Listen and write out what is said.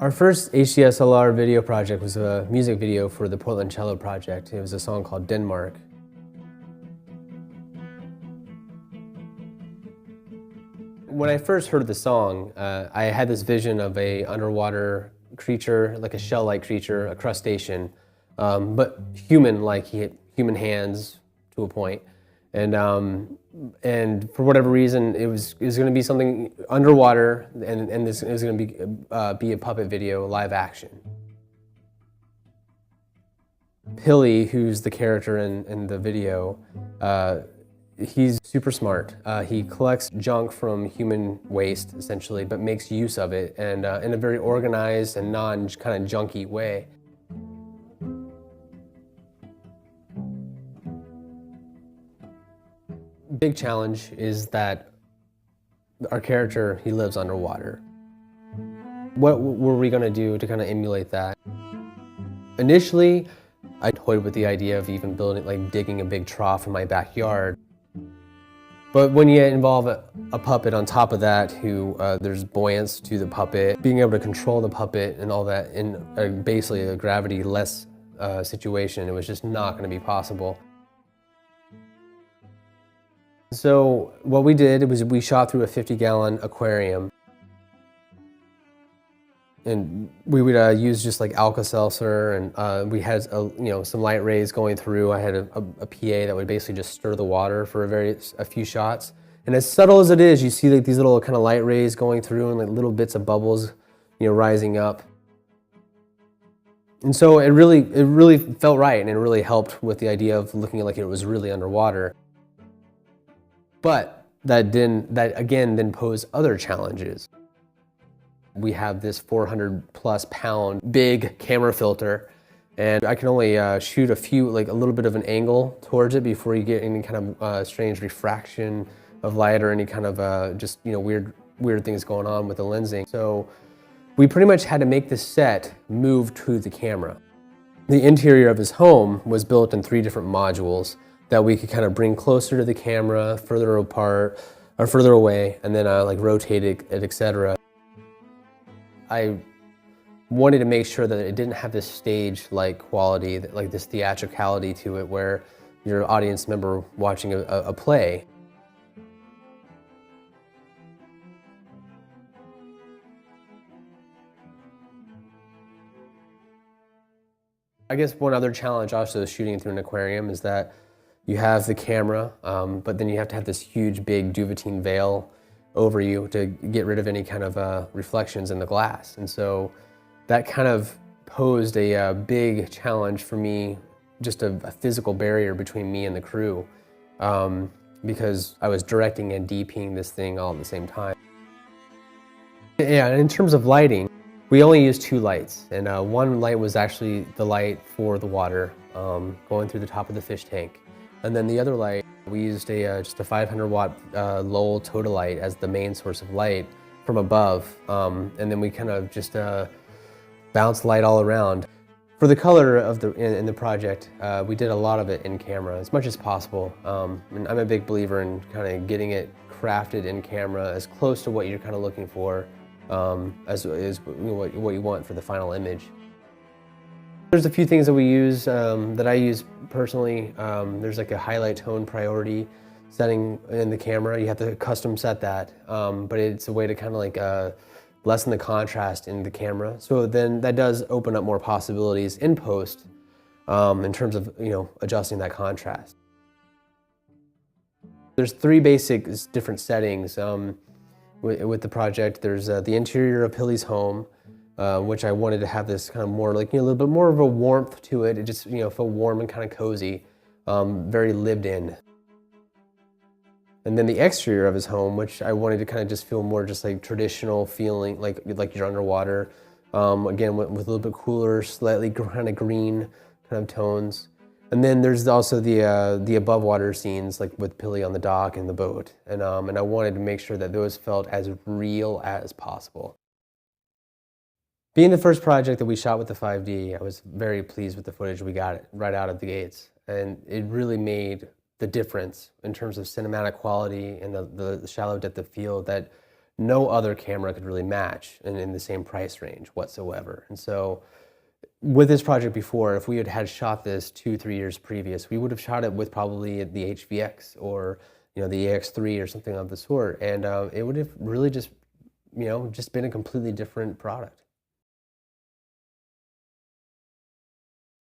Our first HDSLR video project was a music video for the Portland Cello Project. It was a song called Denmark. When I first heard the song, I had this vision of a underwater creature, like a shell-like creature, a crustacean, but human-like. He had human hands to a point. And for whatever reason, it was going to be something underwater, and this is going to be a puppet video, live action. Pilly, who's the character in the video, he's super smart. He collects junk from human waste, essentially, but makes use of it, and in a very organized and non-kind of junky way. Big challenge is that our character, he lives underwater. What were we going to do to kind of emulate that? Initially, I toyed with the idea of even digging a big trough in my backyard. But when you involve a puppet on top of that, there's buoyance to the puppet, being able to control the puppet and all that in basically a gravity-less situation, it was just not going to be possible. So what we did was we shot through a 50-gallon aquarium, and we would use just like Alka-Seltzer, and we had some light rays going through. I had a PA that would basically just stir the water for a few shots. And as subtle as it is, you see like these little kind of light rays going through and like little bits of bubbles, rising up. And so it really felt right, and it really helped with the idea of looking like it was really underwater. But that again then posed other challenges. We have this 400+ pound big camera filter, and I can only shoot a little bit of an angle towards it before you get any kind of strange refraction of light or any kind of weird things going on with the lensing. So we pretty much had to make the set move to the camera. The interior of his home was built in 3 different modules that we could kind of bring closer to the camera, further apart, or further away, and then rotate it, etc. I wanted to make sure that it didn't have this stage-like quality, like this theatricality to it, where you're an audience member watching a play. I guess one other challenge also shooting through an aquarium is that you have the camera, but then you have to have this huge, big Duvetine veil over you to get rid of any kind of reflections in the glass. And so that kind of posed a big challenge for me, just a physical barrier between me and the crew, because I was directing and DPing this thing all at the same time. Yeah, and in terms of lighting, we only used 2 lights, and one light was actually the light for the water going through the top of the fish tank. And then the other light, we used just a 500-watt Lowell Totolite as the main source of light from above, and then we kind of just bounced light all around. For the color of in the project, we did a lot of it in camera as much as possible. And I'm a big believer in kind of getting it crafted in camera as close to what you're kind of looking for as what you want for the final image. There's a few things that we use, that I use personally. There's like a highlight tone priority setting in the camera. You have to custom set that, but it's a way to kind of lessen the contrast in the camera. So then that does open up more possibilities in post in terms of adjusting that contrast. There's 3 basic different settings with the project. There's the interior of Pilly's home, which I wanted to have this kind of more a little bit more of a warmth to it. It just felt warm and kind of cozy, very lived in. And then the exterior of his home, which I wanted to kind of just feel more just like traditional feeling, like you're underwater. Again, with a little bit cooler, slightly kind of green kind of tones. And then there's also the above water scenes, like with Pilly on the dock and the boat. And I wanted to make sure that those felt as real as possible. Being the first project that we shot with the 5D, I was very pleased with the footage we got right out of the gates. And it really made the difference in terms of cinematic quality and the shallow depth of field that no other camera could really match and in the same price range whatsoever. And so with this project before, if we had shot this 2-3 years previous, we would have shot it with probably the HVX or the AX3 or something of the sort, and it would have really just just been a completely different product.